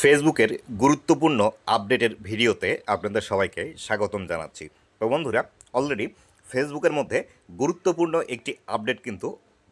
ফেসবুকের গুরুত্বপূর্ণ আপডেটের ভিডিওতে আপনাদের সবাইকে স্বাগতম জানাচ্ছি। তো বন্ধুরা, অলরেডি ফেসবুকের মধ্যে গুরুত্বপূর্ণ একটি আপডেট কিন্তু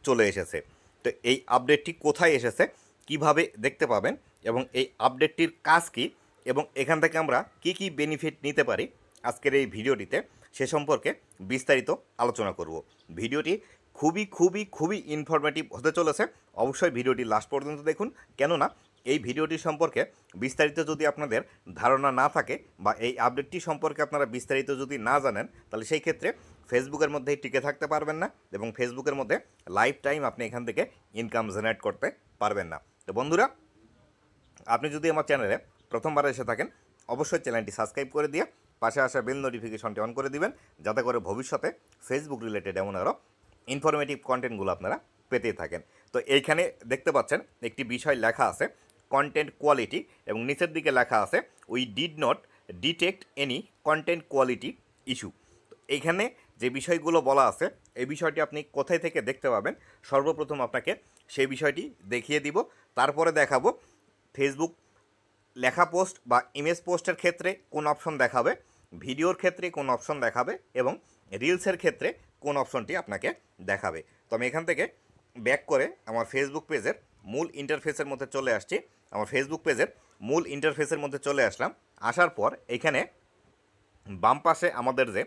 চলে এসেছে। তো এই আপডেটটি কোথায় এসেছে, কিভাবে দেখতে পাবেন এবং এই আপডেটটির কাজ কী এবং এখান থেকে আমরা কি কি বেনিফিট নিতে পারি আজকের এই ভিডিওটিতে সে সম্পর্কে বিস্তারিত আলোচনা করব। ভিডিওটি খুবই খুবই খুবই ইনফরমেটিভ হতে চলেছে। অবশ্যই ভিডিওটি লাস্ট পর্যন্ত দেখুন, কেননা এই ভিডিওটি সম্পর্কে বিস্তারিত যদি আপনাদের ধারণা না থাকে বা এই আপডেটটি সম্পর্কে আপনারা বিস্তারিত যদি না জানেন, তাহলে সেই ক্ষেত্রে ফেসবুকের মধ্যেই টিকে থাকতে পারবেন না এবং ফেসবুকের মধ্যে লাইফ টাইম আপনি এখান থেকে ইনকাম জেনারেট করতে পারবেন না। তো বন্ধুরা, আপনি যদি আমার চ্যানেলে প্রথমবার এসে থাকেন, অবশ্যই চ্যানেলটি সাবস্ক্রাইব করে দিয়ে পাশে আসা বেল নোটিফিকেশনটি অন করে দিবেন, যাতে করে ভবিষ্যতে ফেসবুক রিলেটেড এমন আরও ইনফরমেটিভ কন্টেন্টগুলো আপনারা পেতেই থাকেন। তো এইখানে দেখতে পাচ্ছেন একটি বিষয় লেখা আছে কন্টেন্ট কোয়ালিটি, এবং নিচের দিকে লেখা আছে we did not detect any content quality issue. এইখানে যে বিষয়গুলো বলা আছে এই বিষয়টি আপনি কোথায় থেকে দেখতে পাবেন, সর্বপ্রথম আপনাকে সেই বিষয়টি দেখিয়ে দিব, তারপরে দেখাবো ফেসবুক লেখা পোস্ট বা ইমেজ পোস্টের ক্ষেত্রে কোন অপশন দেখাবে, ভিডিওর ক্ষেত্রে কোন অপশন দেখাবে এবং রিলসের ক্ষেত্রে কোন অপশনটি আপনাকে দেখাবে। তো আমি এখান থেকে ব্যাক করে আমার ফেসবুক পেজের মূল ইন্টারফেসের মধ্যে চলে আসছি। আমার ফেসবুক পেজের মূল ইন্টারফেসের মধ্যে চলে আসলাম। আসার পর এখানে বাম পাশে আমাদের যে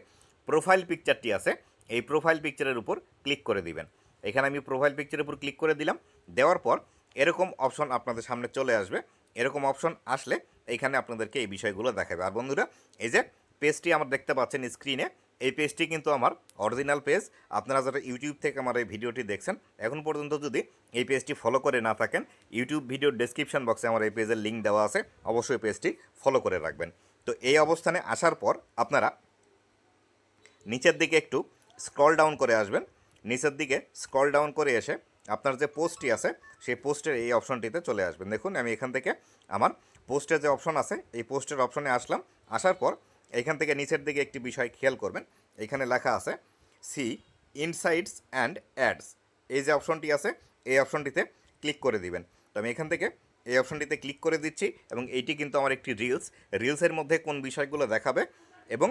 প্রোফাইল পিকচারটি আছে, এই প্রোফাইল পিকচারের উপর ক্লিক করে দিবেন। এখানে আমি প্রোফাইল পিকচারের উপর ক্লিক করে দিলাম। দেওয়ার পর এরকম অপশন আপনাদের সামনে চলে আসবে। এরকম অপশন আসলে এইখানে আপনাদেরকে এই বিষয়গুলো দেখাবে। আর বন্ধুরা, এই যে পেজটি আমার দেখতে পাচ্ছেন স্ক্রিনে, এই পেজটি কিন্তু আমার অরিজিনাল পেজ। আপনারা যারা ইউটিউব থেকে আমার এই ভিডিওটি দেখছেন, এখন পর্যন্ত যদি এই পেজটি ফলো করে না থাকেন, ইউটিউব ভিডিওর ডেসক্রিপশন বক্সে আমার এই পেজের লিঙ্ক দেওয়া আছে, অবশ্যই পেজটি ফলো করে রাখবেন। তো এই অবস্থানে আসার পর আপনারা নিচের দিকে একটু স্ক্রল ডাউন করে আসবেন। নিচের দিকে স্ক্রল ডাউন করে এসে আপনার যে পোস্টটি আছে সেই পোস্টের এই অপশনটিতে চলে আসবেন। দেখুন, আমি এখান থেকে আমার পোস্টের যে অপশন আছে এই পোস্টের অপশনে আসলাম। আসার পর এইখান থেকে নিচের দিকে একটি বিষয় খেয়াল করবেন, এখানে লেখা আছে সি ইনসাইটস অ্যান্ড অ্যাডস। এই যে অপশনটি আছে এই অপশনটিতে ক্লিক করে দিবেন। তো আমি এখান থেকে এই অপশনটিতে ক্লিক করে দিচ্ছি এবং এইটি কিন্তু আমার একটি রিলসের মধ্যে কোন বিষয়গুলো দেখাবে এবং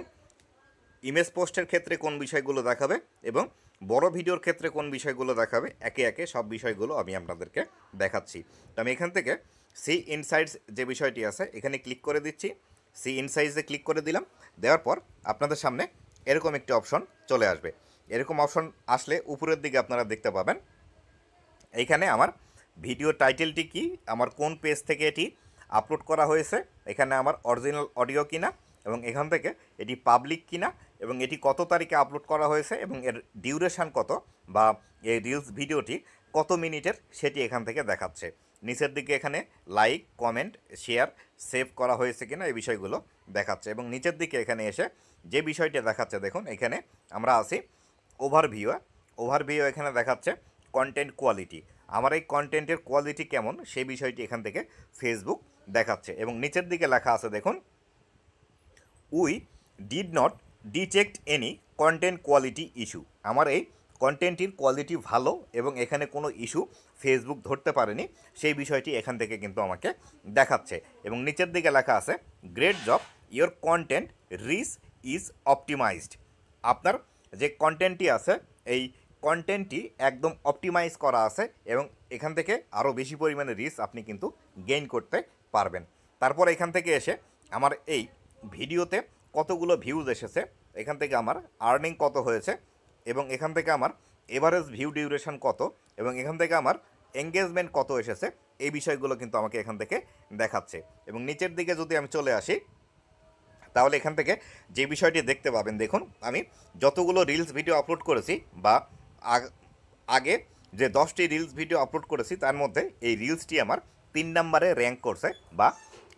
ইমেজ পোস্টের ক্ষেত্রে কোন বিষয়গুলো দেখাবে এবং বড় ভিডিওর ক্ষেত্রে কোন বিষয়গুলো দেখাবে, একে একে সব বিষয়গুলো আমি আপনাদেরকে দেখাচ্ছি। তো আমি এখান থেকে সি ইনসাইটস যে বিষয়টি আছে এখানে ক্লিক করে দিচ্ছি। সি ইনসাইটসে ক্লিক করে দিলাম। দেওয়ার পর আপনাদের সামনে এরকম একটি অপশন চলে আসবে। এরকম অপশন আসলে উপরের দিকে আপনারা দেখতে পাবেন এইখানে আমার ভিডিও টাইটেলটি কি, আমার কোন পেজ থেকে এটি আপলোড করা হয়েছে, এখানে আমার অরিজিনাল অডিও কিনা এবং এখান থেকে এটি পাবলিক কিনা এবং এটি কত তারিখে আপলোড করা হয়েছে এবং এর ডিউরেশান কত বা এই রিলস ভিডিওটি কত মিনিটের সেটি এখান থেকে দেখাচ্ছে। নিচের দিকে এখানে লাইক, কমেন্ট, শেয়ার, সেভ করা হয়েছে কিনা এই বিষয়গুলো দেখাচ্ছে এবং নিচের দিকে এখানে এসে যে বিষয়টি দেখাচ্ছে দেখুন, এখানে আমরা আছি ওভারভিউ এখানে দেখাচ্ছে কন্টেন্ট কোয়ালিটি। আমার এই কন্টেন্টের কোয়ালিটি কেমন সেই বিষয়টি এখান থেকে ফেসবুক দেখাচ্ছে এবং নিচের দিকে লেখা আছে দেখুন we did not detect any content quality issue. আমার এই কন্টেন্টের কোয়ালিটি ভালো এবং এখানে কোনো ইস্যু ফেসবুক ধরতে পারেনি সেই বিষয়টি এখান থেকে কিন্তু আমাকে দেখাচ্ছে এবং নিচের দিকে লেখা আছে great job, your content rich is optimised. আপনার যে কন্টেন্টটি আছে এই কন্টেন্টটি একদম অপটিমাইজ করা আছে এবং এখান থেকে আরও বেশি পরিমাণে রিচ আপনি কিন্তু গেইন করতে পারবেন। তারপর এখান থেকে এসে আমার এই ভিডিওতে কতগুলো ভিউজ এসেছে, এখান থেকে আমার আর্নিং কত হয়েছে এবং এখান থেকে আমার এভারেজ ভিউ ডিউরেশন কত এবং এখান থেকে আমার এঙ্গেজমেন্ট কত এসেছে, এই বিষয়গুলো কিন্তু আমাকে এখান থেকে দেখাচ্ছে। এবং নিচের দিকে যদি আমি চলে আসি তাহলে এখান থেকে যে বিষয়টি দেখতে পাবেন দেখুন, আমি যতগুলো রিলস ভিডিও আপলোড করেছি বা আগে যে 10টি রিলস ভিডিও আপলোড করেছি তার মধ্যে এই রিলসটি আমার 3 নম্বরে র্যাঙ্ক করছে, বা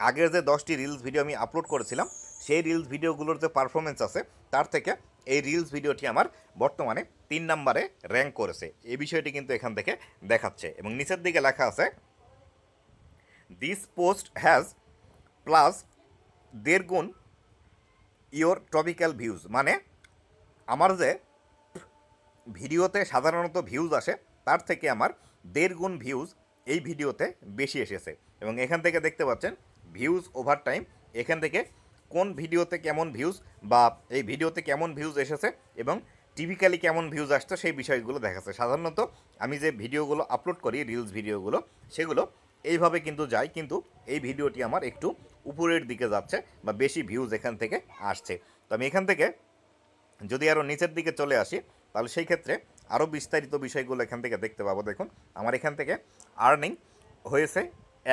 আগের যে 10টি রিলস ভিডিও আমি আপলোড করেছিলাম সেই রিলস ভিডিওগুলোর যে পারফরমেন্স আছে তার থেকে এই রিলস ভিডিওটি আমার বর্তমানে 3 নম্বরে র্যাঙ্ক করেছে। এই বিষয়টি কিন্তু এখান থেকে দেখাচ্ছে এবং নিচের দিকে লেখা আছে দিস পোস্ট হ্যাজ প্লাস 1.5 গুণ ইয়োর টপিক্যাল ভিউজ। মানে আমার যে ভিডিওতে সাধারণত ভিউজ আসে তার থেকে আমার 1.5 গুণ ভিউজ এই ভিডিওতে বেশি এসেছে এবং এখান থেকে দেখতে পাচ্ছেন ভিউজ ওভার টাইম, এখান থেকে কোন ভিডিওতে কেমন ভিউজ বা এই ভিডিওতে কেমন ভিউজ এসেছে এবং টিপিক্যালি কেমন ভিউজ আসতো সেই বিষয়গুলো দেখাচ্ছে। সাধারণত আমি যে ভিডিওগুলো আপলোড করি, রিলস ভিডিওগুলো, সেগুলো এইভাবে কিন্তু যায়, কিন্তু এই ভিডিওটি আমার একটু উপরের দিকে যাচ্ছে বা বেশি ভিউজ এখান থেকে আসছে। তো আমি এখান থেকে যদি আরও নিচের দিকে চলে আসি তাহলে সেই ক্ষেত্রে আরও বিস্তারিত বিষয়গুলো এখান থেকে দেখতে পাবো। দেখুন আমার এখান থেকে আর্নিং হয়েছে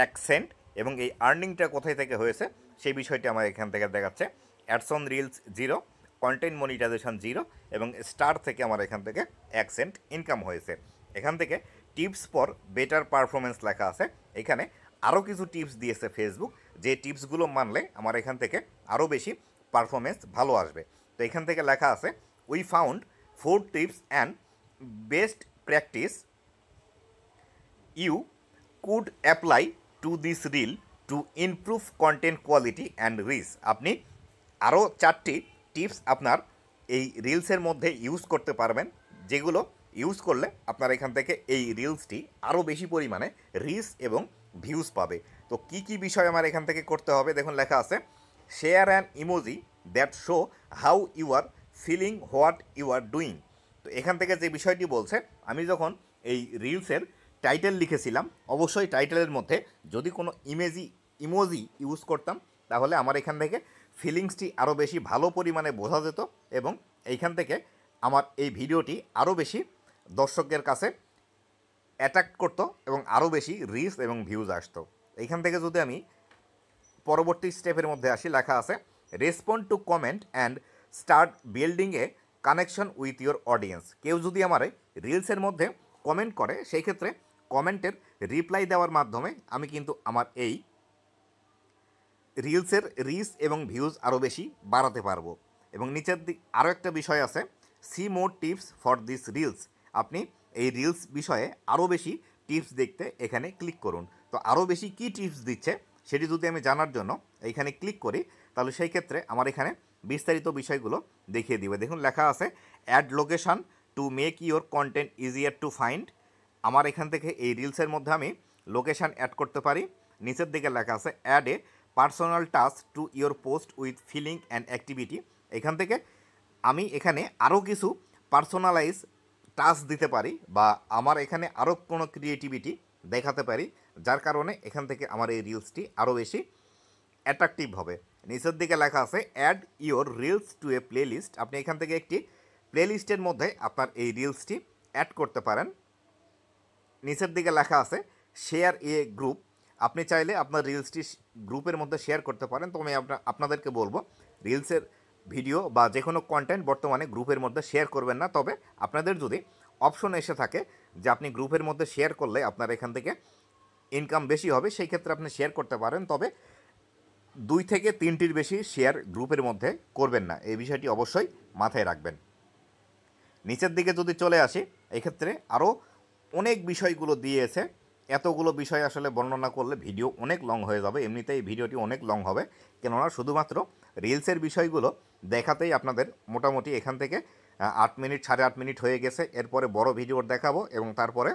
1 সেন্ট এবং এই আর্নিংটা কোথায় থেকে হয়েছে সেই বিষয়টি আমার এখান থেকে দেখাচ্ছে। Ads on reels 0, content monetisation 0 এবং স্টার থেকে আমার এখান থেকে 1 সেন্ট ইনকাম হয়েছে। এখান থেকে টিপস ফর বেটার পারফরমেন্স লেখা আছে। এখানে আরও কিছু টিপস দিয়েছে ফেসবুক, যে টিপসগুলো মানলে আমার এখান থেকে আরও বেশি পারফরমেন্স ভালো আসবে। তো এখান থেকে লেখা আছে we found 4 tips and best practice you could apply to this reel to improve content quality and reach. আপনি আরও 4টি টিপস আপনার এই রিলসের মধ্যে ইউজ করতে পারবেন, যেগুলো ইউজ করলে আপনার এখান থেকে এই রিলসটি আরও বেশি পরিমাণে রিচ এবং ভিউজ পাবে। তো কি কি বিষয় আমার এখান থেকে করতে হবে দেখুন লেখা আছে share an emoji that show how you are feeling what you are doing. তো এখান থেকে যে বিষয়টি বলছে, আমি যখন এই রিলসের টাইটেল লিখেছিলাম, অবশ্যই টাইটেলের মধ্যে যদি কোনো ইমোজি ইউজ করতাম তাহলে আমার এখান থেকে ফিলিংসটি আরও বেশি ভালো পরিমাণে বোঝা যেত এবং এইখান থেকে আমার এই ভিডিওটি আরও বেশি দর্শকের কাছে অ্যাট্রাক্ট করতো এবং আরও বেশি রিচ এবং ভিউজ আসতো। এইখান থেকে যদি আমি পরবর্তী স্টেপের মধ্যে আসি, লেখা আছে respond two comment and start building A connection with your audience. কেউ যদি আমার রিলসের মধ্যে কমেন্ট করে সেই ক্ষেত্রে কমেন্টের রিপ্লাই দেওয়ার মাধ্যমে আমি কিন্তু আমার এই রিলসের রিচ এবং ভিউজ আরও বেশি বাড়াতে পারবো। এবং নিচের দিক আরও একটা বিষয় আছে see more tips for this reels. আপনি এই রিলস বিষয়ে আরও বেশি টিপস দেখতে এখানে ক্লিক করুন। তো আরও বেশি কী টিপস দিচ্ছে সেটি যদি আমি জানার জন্য এইখানে ক্লিক করি তাহলে সেই ক্ষেত্রে আমার এখানে বিস্তারিত বিষয়গুলো দেখিয়ে দিবে। দেখুন লেখা আছে add location to make your content easier to find. আমার এখান থেকে এই রিলসের মধ্যে আমি লোকেশান অ্যাড করতে পারি। নিচের দিকে লেখা আছে add a personal touch to your post with feeling and activity. এখান থেকে আমি এখানে আরও কিছু পার্সোনালাইজ টাচ দিতে পারি বা আমার এখানে আরও কোনো ক্রিয়েটিভিটি দেখাতে পারি, যার কারণে এখান থেকে আমার এই রিলসটি আরও বেশি অ্যাট্রাকটিভ হবে। নিচের দিকে লেখা আছে add your reels to a playlist. আপনি এখান থেকে একটি প্লে লিস্টের মধ্যে আপনার এই রিলসটি অ্যাড করতে পারেন। নিচের দিকে লেখা আছে শেয়ার এ গ্রুপ। আপনি চাইলে আপনার রিলসটি গ্রুপের মধ্যে শেয়ার করতে পারেন। তো আমি আপনাদেরকে বলবো রিলসের ভিডিও বা যে কোনো কন্টেন্ট বর্তমানে গ্রুপের মধ্যে শেয়ার করবেন না। তবে আপনাদের যদি অপশন এসে থাকে যে আপনি গ্রুপের মধ্যে শেয়ার করলে আপনার এখান থেকে ইনকাম বেশি হবে, সেই ক্ষেত্রে আপনি শেয়ার করতে পারেন। তবে 2 থেকে 3টির বেশি শেয়ার গ্রুপের মধ্যে করবেন না, এই বিষয়টি অবশ্যই মাথায় রাখবেন। নিচের দিকে যদি চলে আসি, এক্ষেত্রে আরও অনেক বিষয়গুলো দিয়েছে। এতগুলো বিষয় আসলে বর্ণনা করলে ভিডিও অনেক লং হয়ে যাবে, এমনিতেই ভিডিওটি অনেক লং হবে, কেননা শুধুমাত্র রিলসের বিষয়গুলো দেখাতেই আপনাদের মোটামুটি এখান থেকে 8 মিনিট 8.5 মিনিট হয়ে গেছে। এরপরে বড় ভিডিওর দেখাবো এবং তারপরে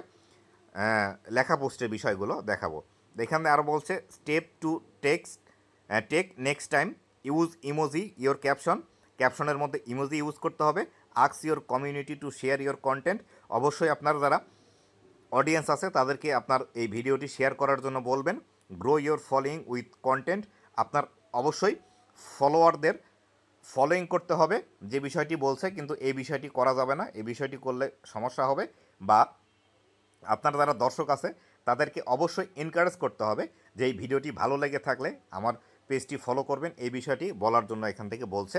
লেখা পোস্টের বিষয়গুলো দেখাবো। এখানে আরও বলছে step to take next time use emoji your caption. ক্যাপশনের মধ্যে ইমোজি ইউজ করতে হবে। Ask your community to share your content. অবশ্যই আপনার যারা অডিয়েন্স আছে তাদেরকে আপনার এই ভিডিওটি শেয়ার করার জন্য বলবেন। Grow your following with content. আপনার অবশ্যই ফলোয়ারদের ফলোয়িং করতে হবে, যে বিষয়টি বলছে, কিন্তু এই বিষয়টি করা যাবে না। এই বিষয়টি করলে সমস্যা হবে, বা আপনার যারা দর্শক আছে তাদেরকে অবশ্যই এনকারেজ করতে হবে যে এই ভিডিওটি ভালো লেগে থাকলে আমার পেজটি ফলো করবেন। এই বিষয়টি বলার জন্য এখান থেকে বলছে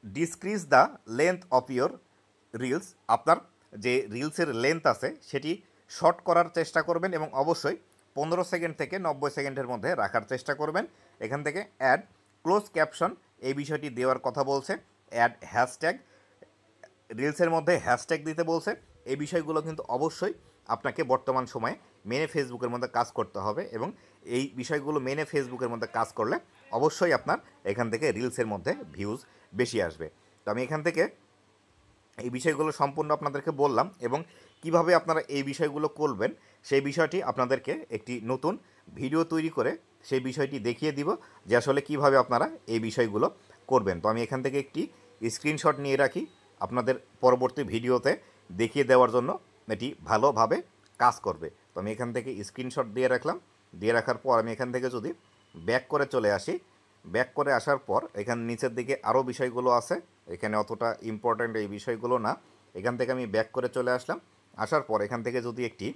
ডিসক্রিজ the length of your reels. আপনার যে রিলসের লেন্থ আছে সেটি শর্ট করার চেষ্টা করবেন এবং অবশ্যই 15 সেকেন্ড থেকে 90 সেকেন্ডের মধ্যে রাখার চেষ্টা করবেন। এখান থেকে অ্যাড ক্লোজ ক্যাপশন, এই বিষয়টি দেওয়ার কথা বলছে। অ্যাড হ্যাশট্যাগ, রিলসের মধ্যে হ্যাশট্যাগ দিতে বলছে। এই বিষয়গুলো কিন্তু অবশ্যই আপনাকে বর্তমান সময়ে মেনে ফেসবুকের মধ্যে কাজ করতে হবে এবং এই বিষয়গুলো মেনে ফেসবুকের মধ্যে কাজ করলে অবশ্যই আপনার এখান থেকে রিলসের মধ্যে ভিউজ বেশি আসবে। তো আমি এখান থেকে এই বিষয়গুলো সম্পূর্ণ আপনাদেরকে বললাম এবং কিভাবে আপনারা এই বিষয়গুলো করবেন সেই বিষয়টি আপনাদেরকে একটি নতুন ভিডিও তৈরি করে সেই বিষয়টি দেখিয়ে দিব যে আসলে কীভাবে আপনারা এই বিষয়গুলো করবেন। তো আমি এখান থেকে একটি স্ক্রিনশট নিয়ে রাখি আপনাদের পরবর্তী ভিডিওতে দেখিয়ে দেওয়ার জন্য, এটি ভালোভাবে কাজ করবে। তো আমি এখান থেকে স্ক্রিনশট দিয়ে রাখলাম। দিয়ে রাখার পর আমি এখান থেকে যদি ব্যাক করে চলে আসি, ব্যাক করে আসার পর এখানে নিচের দিকে আরও বিষয়গুলো আছে, এখানে অতটা ইম্পর্ট্যান্ট এই বিষয়গুলো না। এখান থেকে আমি ব্যাক করে চলে আসলাম। আসার পর এখান থেকে যদি একটি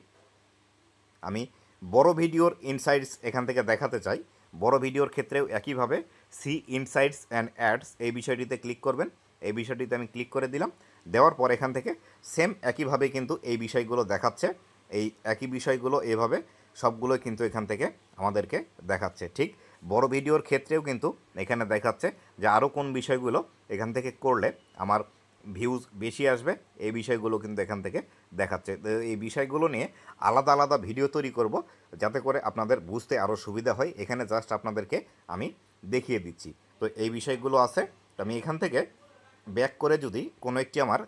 আমি বড় ভিডিওর ইনসাইটস এখান থেকে দেখাতে চাই, বড় ভিডিওর ক্ষেত্রেও একইভাবে সি ইনসাইটস অ্যান্ড অ্যাডস এই বিষয়টিতে ক্লিক করবেন। এই বিষয়টিতে আমি ক্লিক করে দিলাম। দেওয়ার পর এখান থেকে সেম একইভাবে কিন্তু এই বিষয়গুলো দেখাচ্ছে। এই একই বিষয়গুলো এভাবে সবগুলোই কিন্তু এখান থেকে আমাদেরকে দেখাচ্ছে। ঠিক বড় ভিডিওর ক্ষেত্রেও কিন্তু এখানে দেখাচ্ছে যে আরও কোন বিষয়গুলো এখান থেকে করলে আমার ভিউজ বেশি আসবে, এই বিষয়গুলো কিন্তু এখান থেকে দেখাচ্ছে। এই বিষয়গুলো নিয়ে আলাদা আলাদা ভিডিও তৈরি করব যাতে করে আপনাদের বুঝতে আরও সুবিধা হয়। এখানে জাস্ট আপনাদেরকে আমি দেখিয়ে দিচ্ছি। তো এই বিষয়গুলো আছে। তো আমি এখান থেকে ব্যাক করে যদি কোনো একটি আমার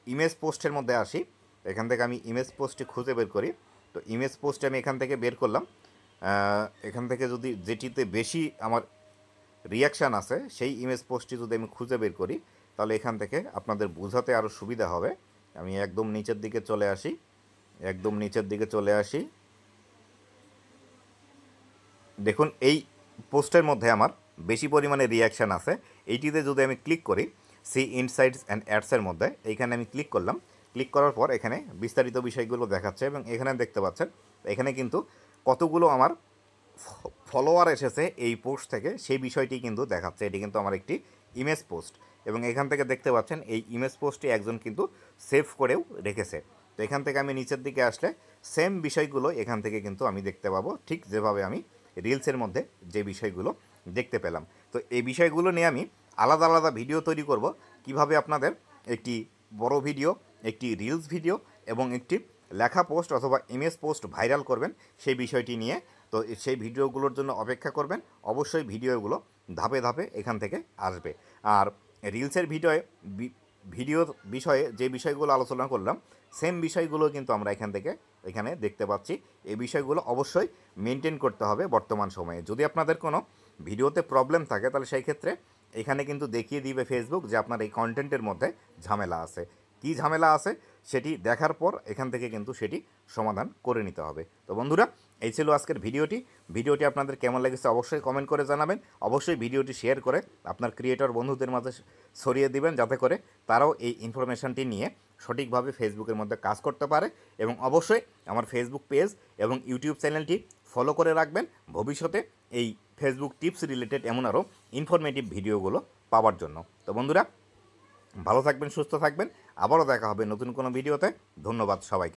ইমেজ পোস্টের মধ্যে আসি, এখান থেকে আমি ইমেজ পোস্টটি খুঁজে বের করি। তো ইমেজ পোস্টে আমি এখান থেকে বের করলাম। এখান থেকে যদি যেটিতে বেশি আমার রিয়াকশান আছে সেই ইমেজ পোস্টটি যদি আমি খুঁজে বের করি, তাহলে এখান থেকে আপনাদের বোঝাতে আরও সুবিধা হবে। আমি একদম নিচের দিকে চলে আসি, একদম নিচের দিকে চলে আসি। দেখুন এই পোস্টের মধ্যে আমার বেশি পরিমাণে রিয়াকশান আছে। এইটিতে যদি আমি ক্লিক করি সি ইনসাইটস অ্যান্ড অ্যাডসের মধ্যে, এইখানে আমি ক্লিক করলাম। ক্লিক করার পর এখানে বিস্তারিত বিষয়গুলো দেখাচ্ছে এবং এখানে দেখতে পাচ্ছেন এখানে কিন্তু কতগুলো আমার ফলোয়ার এসেছে এই পোস্ট থেকে সেই বিষয়টি কিন্তু দেখাচ্ছে। এটি কিন্তু আমার একটি ইমেজ পোস্ট এবং এখান থেকে দেখতে পাচ্ছেন এই ইমেজ পোস্টটি একজন কিন্তু সেভ করেও রেখেছে। তো এখান থেকে আমি নিচের দিকে আসলে সেম বিষয়গুলো এখান থেকে কিন্তু আমি দেখতে পাবো, ঠিক যেভাবে আমি রিলসের মধ্যে যে বিষয়গুলো দেখতে পেলাম। তো এই বিষয়গুলো নিয়ে আমি আলাদা আলাদা ভিডিও তৈরি করব, কিভাবে আপনাদের একটি বড় ভিডিও, একটি রিলস ভিডিও এবং একটি লেখা পোস্ট অথবা ইমেজ পোস্ট ভাইরাল করবেন সেই বিষয়টি নিয়ে। তো সেই ভিডিওগুলোর জন্য অপেক্ষা করবেন। অবশ্যই ভিডিওগুলো ধাপে ধাপে এখান থেকে আসবে। আর রিলসের ভিডিওর বিষয়ে যে বিষয়গুলো আলোচনা করলাম সেম বিষয়গুলো কিন্তু আমরা এখানে দেখতে পাচ্ছি। এই বিষয়গুলো অবশ্যই মেনটেন করতে হবে বর্তমান সময়ে। যদি আপনাদের কোনো ভিডিওতে প্রবলেম থাকে তাহলে সেই ক্ষেত্রে এখানে কিন্তু দেখিয়ে দিবে ফেসবুক যে আপনার এই কন্টেন্টের মধ্যে ঝামেলা আছে। কী ঝামেলা আছে সেটি দেখার পর এখান থেকে কিন্তু সেটি সমাধান করে নিতে হবে। তো বন্ধুরা, এই ছিল আজকের ভিডিওটি আপনাদের কেমন লেগেছে অবশ্যই কমেন্ট করে জানাবেন। অবশ্যই ভিডিওটি শেয়ার করে আপনার ক্রিয়েটর বন্ধুদের মাঝে ছড়িয়ে দিবেন যাতে করে তারাও এই ইনফরমেশনটি নিয়ে সঠিকভাবে ফেসবুকের মধ্যে কাজ করতে পারে। এবং অবশ্যই আমার ফেসবুক পেজ এবং ইউটিউব চ্যানেলটি ফলো করে রাখবেন ভবিষ্যতে এই ফেসবুক টিপস রিলেটেড এমন আরও ইনফরমেটিভ ভিডিওগুলো পাওয়ার জন্য। তো বন্ধুরা, ভালো থাকবেন, সুস্থ থাকবেন। আবারও দেখা হবে নতুন কোনো ভিডিওতে। ধন্যবাদ সবাইকে।